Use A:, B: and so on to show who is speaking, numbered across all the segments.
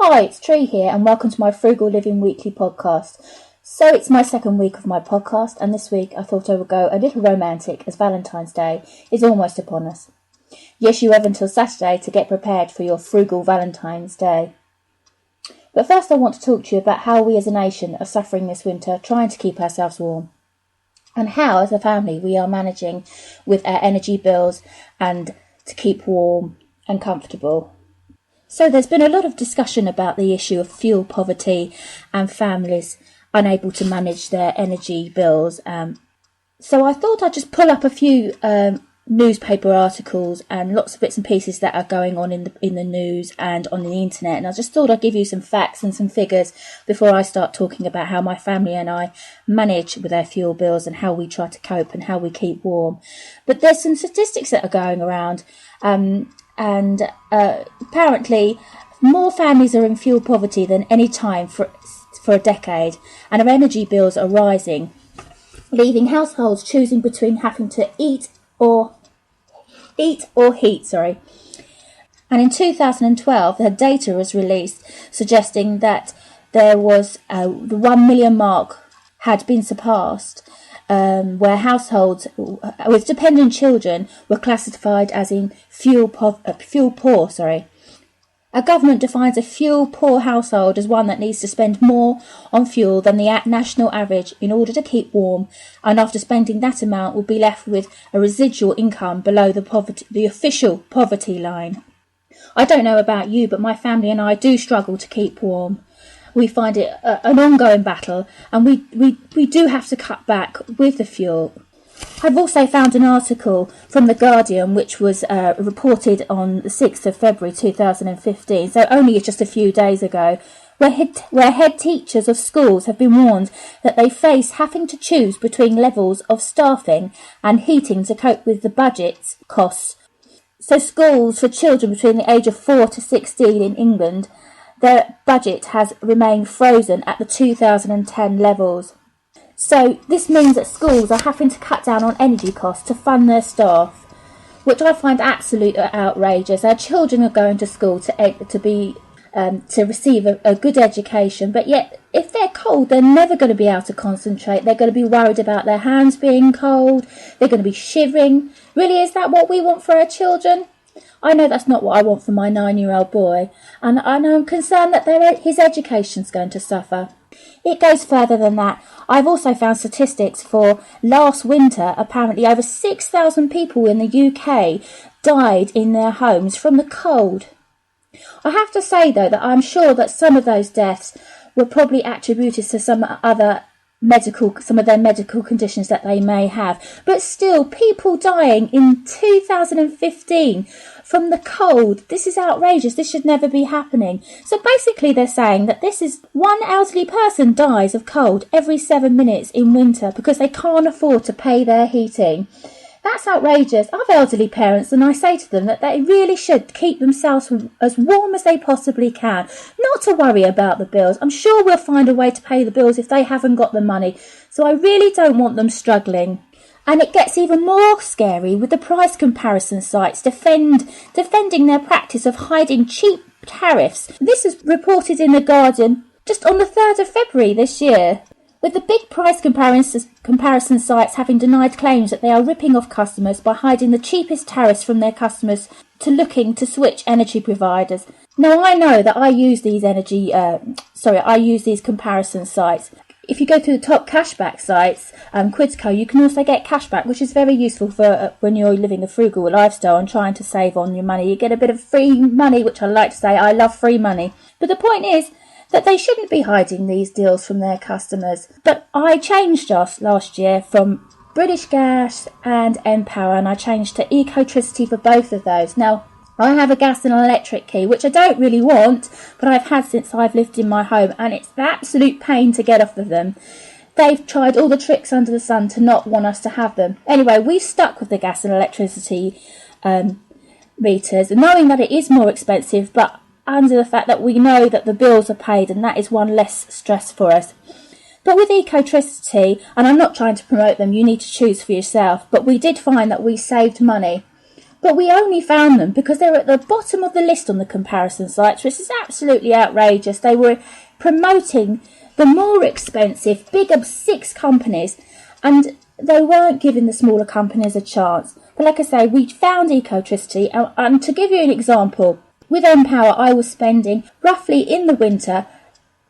A: Hi, it's Tree here and welcome to my Frugal Living weekly podcast. So it's my second week of my podcast, and this week I thought I would go a little romantic as Valentine's Day is almost upon us. Yes, you have until Saturday to get prepared for your frugal Valentine's Day. But first I want to talk to you about how we as a nation are suffering this winter trying to keep ourselves warm, and how as a family we are managing with our energy bills and to keep warm and comfortable. So there's been a lot of discussion about the issue of fuel poverty and families unable to manage their energy bills. So I thought I'd just pull up a few newspaper articles and lots of bits and pieces that are going on in the news and on the internet. And I just thought I'd give you some facts and some figures before I start talking about how my family and I manage with our fuel bills and how we try to cope and how we keep warm. But there's some statistics that are going around. And apparently more families are in fuel poverty than any time for a decade, and our energy bills are rising, leaving households choosing between having to eat or heat. And in 2012 the data was released suggesting that there was the 1 million mark had been surpassed, where households with dependent children were classified as in fuel poor. Our government defines a fuel-poor household as one that needs to spend more on fuel than the national average in order to keep warm, and after spending that amount will be left with a residual income below the official poverty line. I don't know about you, but my family and I do struggle to keep warm. We find it an ongoing battle, and we do have to cut back with the fuel. I've also found an article from The Guardian which was reported on the 6th of February 2015, so only just a few days ago, where head teachers of schools have been warned that they face having to choose between levels of staffing and heating to cope with the budget's costs. So schools for children between the age of 4 to 16 in England, their budget has remained frozen at the 2010 levels. So this means that schools are having to cut down on energy costs to fund their staff, which I find absolutely outrageous. Our children are going to school to receive a good education, but yet if they're cold, they're never going to be able to concentrate. They're going to be worried about their hands being cold. They're going to be shivering. Really, is that what we want for our children? I know that's not what I want for my 9-year-old boy, and I'm concerned that his education's going to suffer. It goes further than that. I've also found statistics for last winter. Apparently over 6,000 people in the UK died in their homes from the cold. I have to say, though, that I'm sure that some of those deaths were probably attributed to some of their medical conditions that they may have. But still, people dying in 2015 from the cold. This is outrageous. This should never be happening. So basically they're saying that this is one elderly person dies of cold every 7 minutes in winter because they can't afford to pay their heating. That's outrageous. I have elderly parents and I say to them that they really should keep themselves as warm as they possibly can, not to worry about the bills. I'm sure we'll find a way to pay the bills if they haven't got the money. So I really don't want them struggling. And it gets even more scary with the price comparison sites defending their practice of hiding cheap tariffs. This is reported in The Guardian just on the 3rd of February this year, with the big price comparison sites having denied claims that they are ripping off customers by hiding the cheapest tariffs from their customers to looking to switch energy providers. Now I know that I use these comparison sites. If you go to the top cashback sites, Quidco, you can also get cashback, which is very useful for when you're living a frugal lifestyle and trying to save on your money. You get a bit of free money, which I like to say, I love free money. But the point is that they shouldn't be hiding these deals from their customers. But I changed last year from British Gas and Empower, and I changed to Ecotricity for both of those. Now, I have a gas and electric key, which I don't really want, but I've had since I've lived in my home, and it's an absolute pain to get off of them. They've tried all the tricks under the sun to not want us to have them. Anyway, we've stuck with the gas and electricity meters, knowing that it is more expensive, but under the fact that we know that the bills are paid, and that is one less stress for us. But with Ecotricity, and I'm not trying to promote them, you need to choose for yourself, but we did find that we saved money. But we only found them because they were at the bottom of the list on the comparison sites, which is absolutely outrageous. They were promoting the more expensive, bigger 6 companies, and they weren't giving the smaller companies a chance. But like I say, we found Ecotricity, and to give you an example, with Empower I was spending roughly in the winter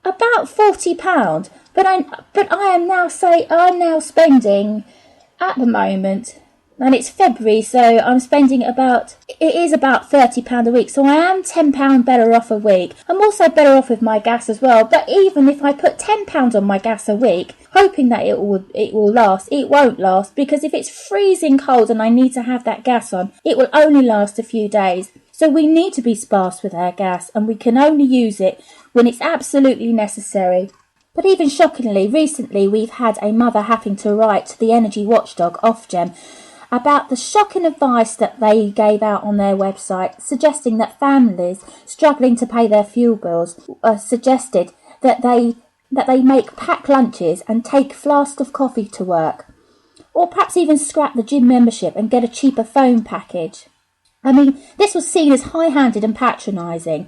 A: about £40, but I'm now spending at the moment, and it's February, so I'm spending about £30 a week, so I am £10 better off a week. I'm also better off with my gas as well, but even if I put £10 on my gas a week, hoping that it will last, it won't last, because if it's freezing cold and I need to have that gas on, it will only last a few days. So we need to be sparse with our gas, and we can only use it when it's absolutely necessary. But even shockingly, recently we've had a mother having to write to the energy watchdog Ofgem about the shocking advice that they gave out on their website, suggesting that families struggling to pay their fuel bills suggested that they make packed lunches and take flasks of coffee to work, or perhaps even scrap the gym membership and get a cheaper phone package. I mean, this was seen as high-handed and patronising,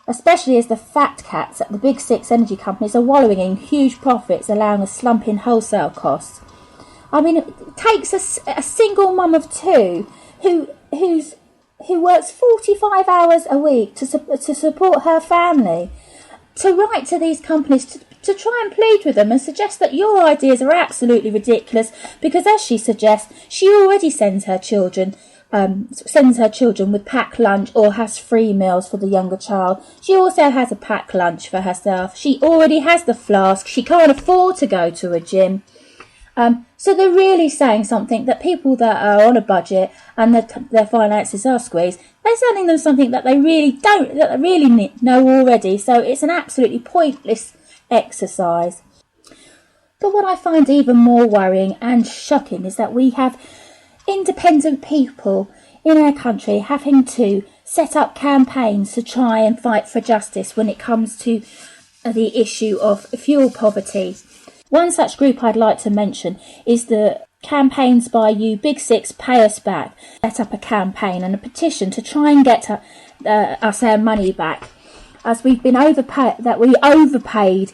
A: especially as the fat cats at the big 6 energy companies are wallowing in huge profits, allowing a slump in wholesale costs. I mean, it takes a single mum of 2 who works 45 hours a week to support her family to write to these companies to try and plead with them and suggest that your ideas are absolutely ridiculous, because, as she suggests, she already sends her children with packed lunch or has free meals for the younger child. She also has a packed lunch for herself. She already has the flask. She can't afford to go to a gym. So they're really saying something that people that are on a budget and their finances are squeezed, they're telling them something that they really know already. So it's an absolutely pointless exercise. But what I find even more worrying and shocking is that we have independent people in our country having to set up campaigns to try and fight for justice when it comes to the issue of fuel poverty. One such group I'd like to mention is the Campaigns by You Big 6 Pay Us Back. Set up a campaign and a petition to try and get us our money back, as we've been overpaid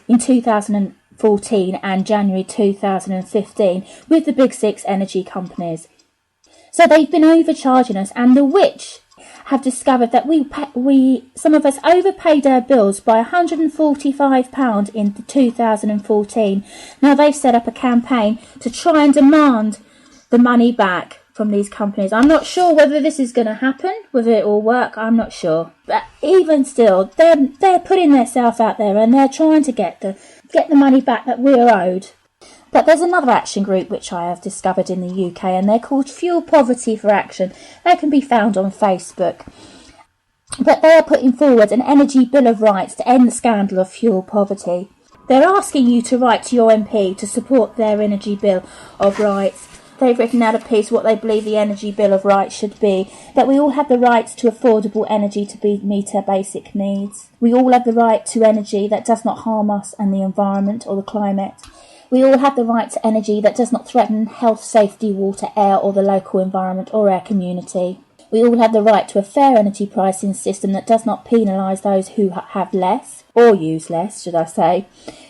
A: in 2014 and January 2015 with the big 6 energy companies. So they've been overcharging us, and the which have discovered that some of us overpaid our bills by £145 in 2014. Now they've set up a campaign to try and demand the money back from these companies. I'm not sure whether this is going to happen, whether it will work, I'm not sure. But even still, they're putting themselves out there and they're trying to get the money back that we're owed. But there's another action group which I have discovered in the UK, and they're called Fuel Poverty for Action. They can be found on Facebook. But they are putting forward an energy bill of rights to end the scandal of fuel poverty. They're asking you to write to your MP to support their energy bill of rights. They've written out a piece what they believe the energy bill of rights should be, that we all have the right to affordable energy to meet our basic needs. We all have the right to energy that does not harm us and the environment or the climate. We all have the right to energy that does not threaten health, safety, water, air or the local environment or our community. We all have the right to a fair energy pricing system that does not penalise those who have less, or use less, should I say.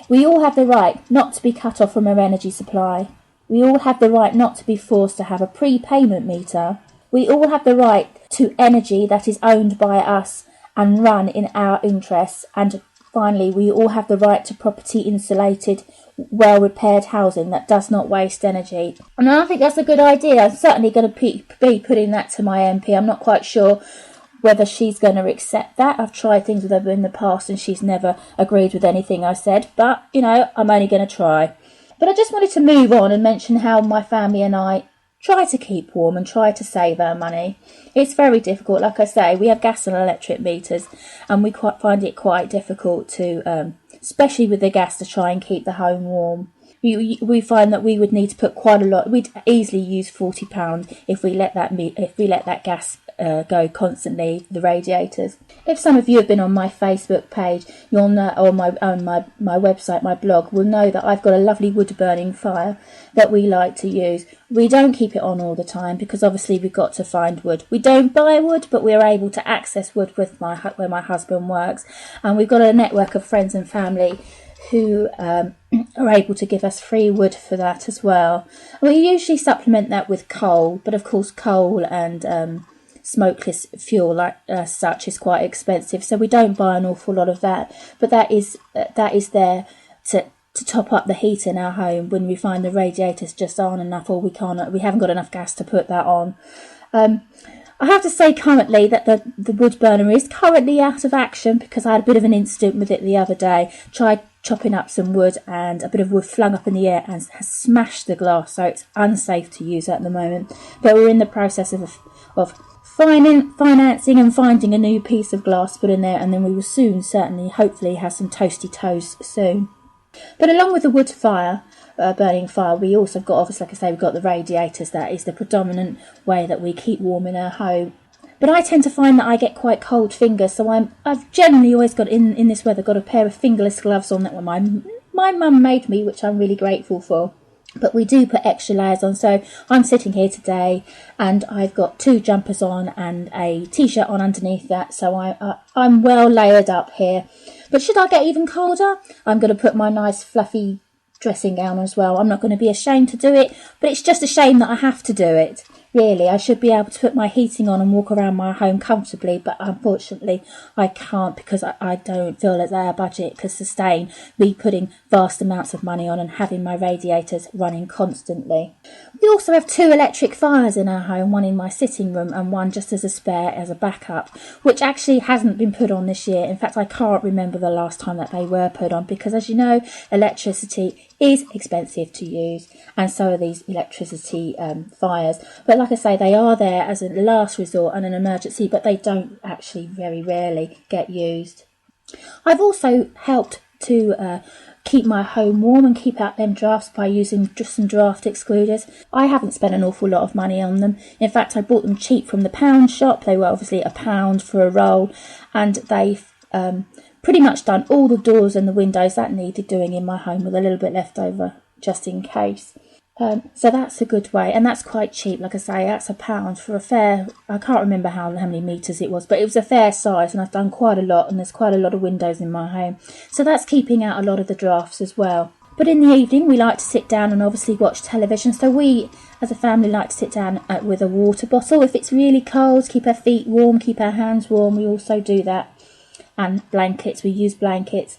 A: We all have the right not to be cut off from our energy supply. We all have the right not to be forced to have a prepayment meter. We all have the right to energy that is owned by us and run in our interests. And finally, we all have the right to property insulated, well-repaired housing that does not waste energy. And I think that's a good idea. I'm certainly going to be putting that to my MP. I'm not quite sure whether she's going to accept that. I've tried things with her in the past and she's never agreed with anything I said. But, I'm only going to try. But I just wanted to move on and mention how my family and I try to keep warm and try to save our money. It's very difficult. Like I say, we have gas and electric meters and we find it quite difficult to, especially with the gas, to try and keep the home warm. We find that we would need to put quite a lot. We'd easily use £40 if we let that gas go constantly, the radiators. If some of you have been on my Facebook page, you'll know, or my website, my blog, will know that I've got a lovely wood burning fire that we like to use. We don't keep it on all the time because obviously we've got to find wood. We don't buy wood, but we're able to access wood with where my husband works, and we've got a network of friends and family who are able to give us free wood for that as well. We usually supplement that with coal, but of course coal and smokeless fuel like such is quite expensive, so we don't buy an awful lot of that. But that is there to top up the heat in our home when we find the radiators just aren't enough, or we haven't got enough gas to put that on. I have to say currently that the wood burner is currently out of action because I had a bit of an incident with it the other day. Tried chopping up some wood and a bit of wood flung up in the air and has smashed the glass, so it's unsafe to use at the moment. But we're in the process of financing and finding a new piece of glass to put in there, and then we will soon, certainly, hopefully, have some toasty toast soon. But along with the wood fire, burning fire, we also got, obviously, like I say, we've got the radiators. That is the predominant way that we keep warm in our home. But I tend to find that I get quite cold fingers, so I've generally always got, in this weather, got a pair of fingerless gloves on that my mum made me, which I'm really grateful for. But we do put extra layers on, so I'm sitting here today and I've got 2 jumpers on and a t-shirt on underneath that, so I'm well layered up here. But should I get even colder, I'm going to put my nice fluffy dressing gown as well. I'm not going to be ashamed to do it, but it's just a shame that I have to do it. Really, I should be able to put my heating on and walk around my home comfortably, but unfortunately I can't because I don't feel that our budget can sustain me putting vast amounts of money on and having my radiators running constantly. We also have 2 electric fires in our home, one in my sitting room and one just as a spare, as a backup, which actually hasn't been put on this year. In fact, I can't remember the last time that they were put on because, as you know, electricity is expensive to use, and so are these electricity fires. But like I say, they are there as a last resort and an emergency, but they don't actually very rarely get used. I've also helped to keep my home warm and keep out them drafts by using just some draft excluders. I haven't spent an awful lot of money on them. In fact, I bought them cheap from the pound shop. They were obviously £1 for a roll, and they've pretty much done all the doors and the windows that needed doing in my home with a little bit left over just in case. So that's a good way, and that's quite cheap. Like I say, that's £1 for a fair, I can't remember how many metres it was, but it was a fair size, and I've done quite a lot, and there's quite a lot of windows in my home. So that's keeping out a lot of the drafts as well. But in the evening, we like to sit down and obviously watch television. So we, as a family, like to sit down with a water bottle. If it's really cold, keep our feet warm, keep our hands warm, we also do that. And blankets, we use blankets.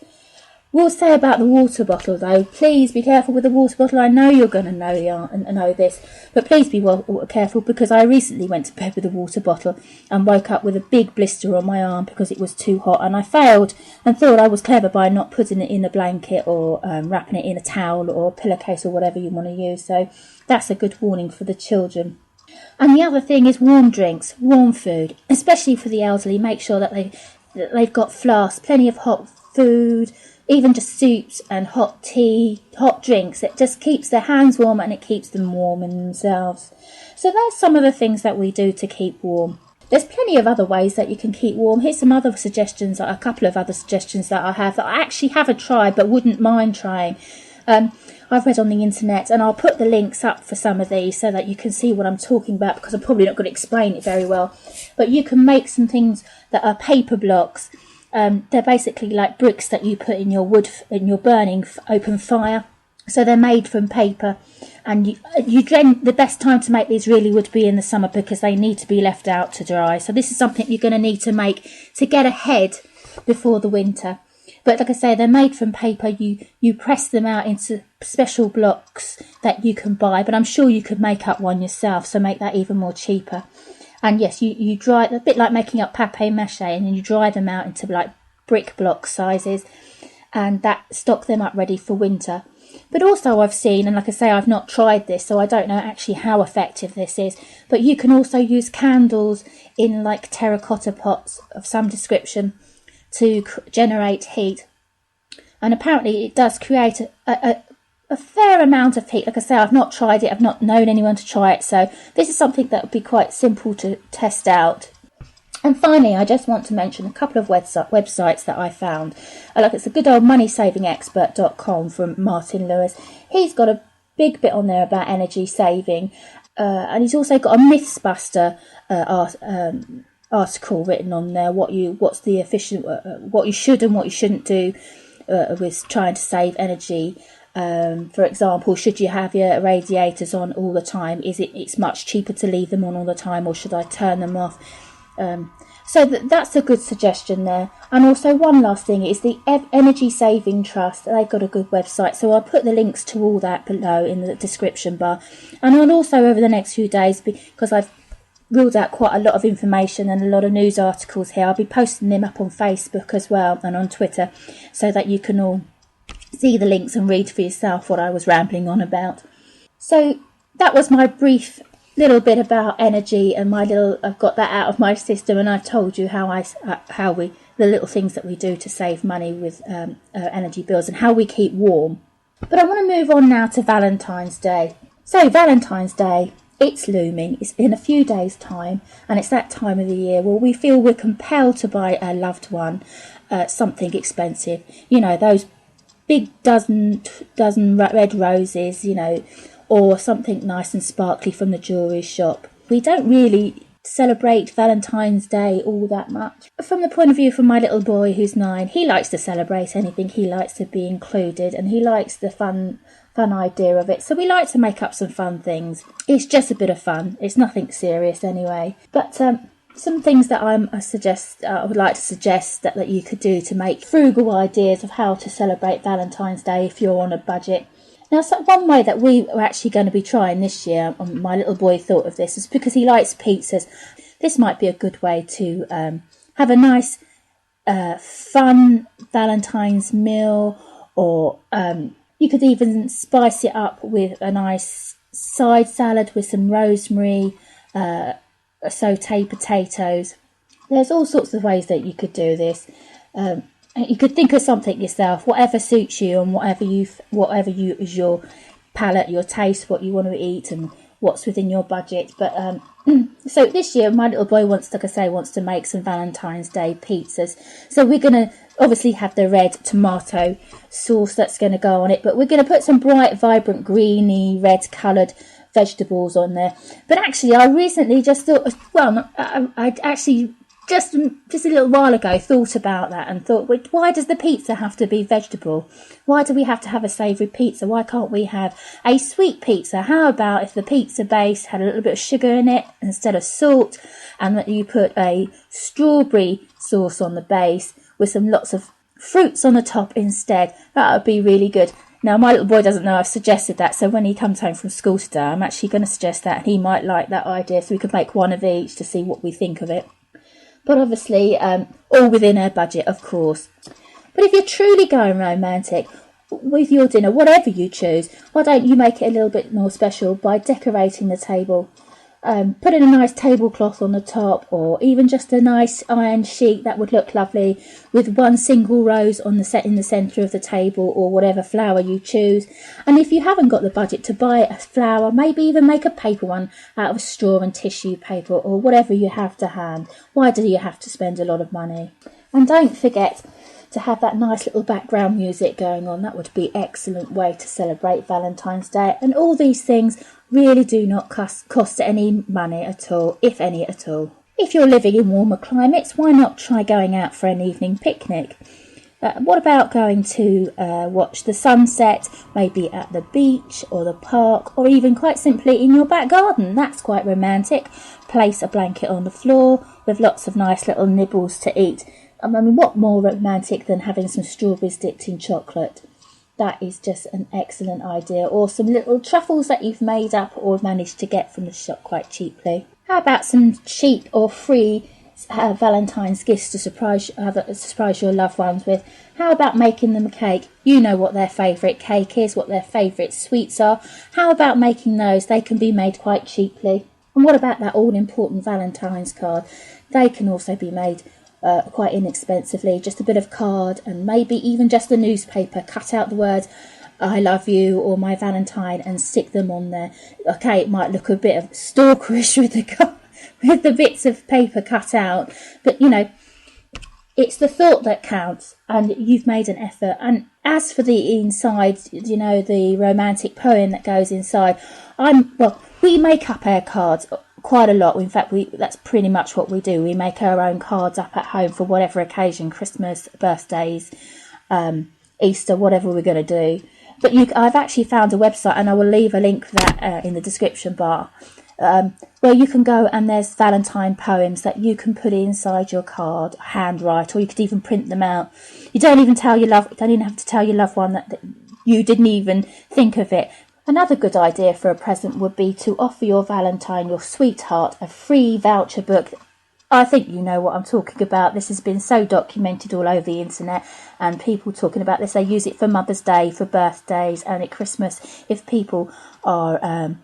A: We'll say about the water bottle though, please be careful with the water bottle. I know you're going to know this, but please be careful, because I recently went to bed with a water bottle and woke up with a big blister on my arm because it was too hot, and I failed and thought I was clever by not putting it in a blanket or wrapping it in a towel or a pillowcase or whatever you want to use. So that's a good warning for the children. And the other thing is warm drinks, warm food, especially for the elderly. Make sure that they've got flasks, plenty of hot food, even just soups and hot tea, hot drinks. It just keeps their hands warm and it keeps them warm in themselves. So that's some of the things that we do to keep warm. There's plenty of other ways that you can keep warm. Here's some other suggestions, a couple of other suggestions that I have that I actually haven't tried but wouldn't mind trying. I've read on the internet, and I'll put the links up for some of these so that you can see what I'm talking about, because I'm probably not going to explain it very well. But you can make some things that are paper blocks. They're basically like bricks that you put in your wood, in your burning open fire. So they're made from paper, and the best time to make these really would be in the summer, because they need to be left out to dry. So this is something you're going to need to make to get ahead before the winter. But like I say, they're made from paper. You press them out into special blocks that you can buy, but I'm sure you could make up one yourself, so make that even more cheaper. And yes, you dry it, a bit like making up papier-mâché, and then you dry them out into like brick block sizes, and that stock them up ready for winter. But also I've seen, and like I say, I've not tried this, so I don't know actually how effective this is, but you can also use candles in like terracotta pots of some description to generate heat. And apparently it does create a fair amount of people. Like I say, I've not tried it, I've not known anyone to try it, so this is something that would be quite simple to test out. And finally, I just want to mention a couple of websites that I found. Like, it's a good old moneysavingexpert.com from Martin Lewis. He's got a big bit on there about energy saving, and he's also got a Mythsbuster article written on there. What you should and what you shouldn't do with trying to save energy. For example, should you have your radiators on all the time? It's much cheaper to leave them on all the time, or should I turn them off? So that's a good suggestion there. And also, one last thing is the Energy Saving Trust. They've got a good website, so I'll put the links to all that below in the description bar. And I'll also, over the next few days, because I've ruled out quite a lot of information and a lot of news articles here, I'll be posting them up on Facebook as well and on Twitter, so that you can all see the links and read for yourself what I was rambling on about. So that was my brief little bit about energy, and I've got that out of my system, and I've told you the little things that we do to save money with energy bills and how we keep warm. But I want to move on now to Valentine's Day. So Valentine's Day, it's looming. It's in a few days' time, and it's that time of the year where we feel we're compelled to buy a loved one something expensive. You know, those big dozen red roses, you know, or something nice and sparkly from the jewellery shop. We don't really celebrate Valentine's Day all that much. From the point of view from my little boy who's 9, he likes to celebrate anything. He likes to be included, and he likes the fun idea of it. So we like to make up some fun things. It's just a bit of fun. It's nothing serious anyway. But some things that I would like to suggest that you could do to make frugal ideas of how to celebrate Valentine's Day if you're on a budget. Now, so one way that we are actually going to be trying this year, my little boy thought of this, is because he likes pizzas. This might be a good way to have a nice, fun Valentine's meal, or you could even spice it up with a nice side salad with some rosemary, sauté potatoes. There's all sorts of ways that you could do this. You could think of something yourself, whatever suits you, and whatever you is your palate, your taste, what you want to eat, and what's within your budget. But so this year, my little boy wants to make some Valentine's Day pizzas. So we're going to obviously have the red tomato sauce that's going to go on it, but we're going to put some bright, vibrant, greeny, red coloured vegetables on there. But actually, I recently just thought, I actually just a little while ago thought about that and thought, why does the pizza have to be vegetable? Why do we have to have a savoury pizza? Why can't we have a sweet pizza? How about if the pizza base had a little bit of sugar in it instead of salt, and that you put a strawberry sauce on the base with some lots of fruits on the top instead? That would be really good. Now, my little boy doesn't know I've suggested that, so when he comes home from school today, I'm actually going to suggest that, and he might like that idea, so we could make one of each to see what we think of it. But obviously, all within our budget, of course. But if you're truly going romantic with your dinner, whatever you choose, why don't you make it a little bit more special by decorating the table? Putting a nice tablecloth on the top, or even just a nice iron sheet that would look lovely with one single rose in the centre of the table, or whatever flower you choose. And if you haven't got the budget to buy a flower, maybe even make a paper one out of straw and tissue paper, or whatever you have to hand. Why do you have to spend a lot of money? And don't forget to have that nice little background music going on. That would be an excellent way to celebrate Valentine's Day. And all these things really do not cost any money at all, if any at all. If you're living in warmer climates, why not try going out for an evening picnic? What about going to watch the sunset, maybe at the beach or the park, or even quite simply in your back garden? That's quite romantic. Place a blanket on the floor with lots of nice little nibbles to eat. I mean, what more romantic than having some strawberries dipped in chocolate? That is just an excellent idea. Or some little truffles that you've made up or managed to get from the shop quite cheaply. How about some cheap or free Valentine's gifts to surprise your loved ones with? How about making them a cake? You know what their favourite cake is, what their favourite sweets are. How about making those? They can be made quite cheaply. And what about that all-important Valentine's card? They can also be made quite inexpensively. Just a bit of card and maybe even just a newspaper. Cut out the word I love you or my Valentine and stick them on there. Okay, it might look a bit of stalkerish with with the bits of paper cut out, but it's the thought that counts, and you've made an effort. And as for the inside, the romantic poem that goes inside, we make up our cards quite a lot. In fact, that's pretty much what we do. We make our own cards up at home for whatever occasion, Christmas, birthdays, Easter, whatever we're going to do. But I've actually found a website, and I will leave a link for that in the description bar, where you can go, and there's Valentine poems that you can put inside your card, handwrite, or you could even print them out. You don't even have to tell your loved one that you didn't even think of it. Another good idea for a present would be to offer your Valentine, your sweetheart, a free voucher book. I think you know what I'm talking about. This has been so documented all over the internet, and people talking about this. They use it for Mother's Day, for birthdays, and at Christmas if people are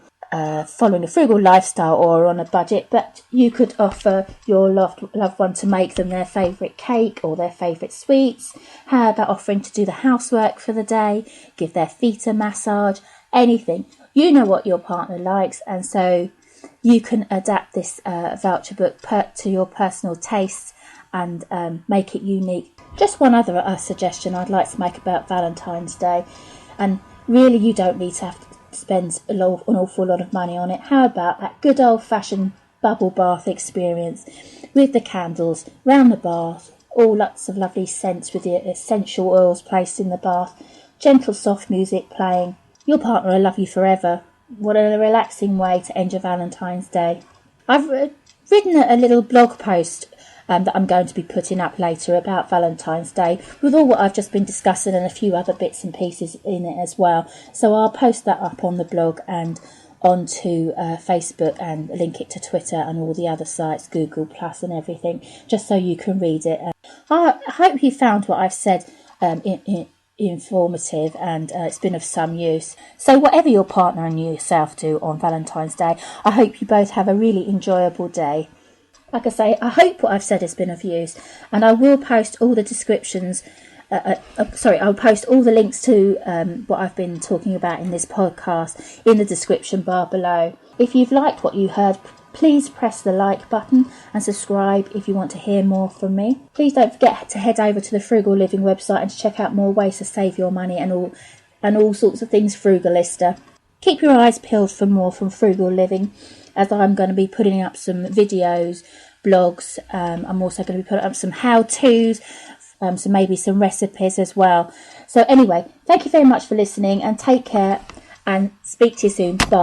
A: following a frugal lifestyle or on a budget. But you could offer your loved one to make them their favourite cake or their favourite sweets. How about offering to do the housework for the day, give their feet a massage, anything. You know what your partner likes, and so you can adapt this voucher book to your personal tastes and make it unique. Just one other suggestion I'd like to make about Valentine's Day, and really you don't need to have to spend an awful lot of money on it. How about that good old-fashioned bubble bath experience with the candles round the bath, all lots of lovely scents with the essential oils placed in the bath, gentle soft music playing. Your partner will love you forever. What a relaxing way to end your Valentine's Day. I've written a little blog post that I'm going to be putting up later about Valentine's Day with all what I've just been discussing and a few other bits and pieces in it as well. So I'll post that up on the blog and onto Facebook and link it to Twitter and all the other sites, Google Plus and everything, just so you can read it. I hope you found what I've said informative and it's been of some use. So whatever your partner and yourself do on Valentine's Day, I hope you both have a really enjoyable day. Like I say, I hope what I've said has been of use, and I will post all the descriptions I'll post all the links to what I've been talking about in this podcast in the description bar below. If you've liked what you heard, please press the like button and subscribe if you want to hear more from me. Please don't forget to head over to the Frugal Living website and to check out more ways to save your money and all sorts of things frugalista. Keep your eyes peeled for more from Frugal Living, as I'm going to be putting up some videos, blogs. I'm also going to be putting up some how-tos, so maybe some recipes as well. So anyway, thank you very much for listening, and take care, and speak to you soon. Bye.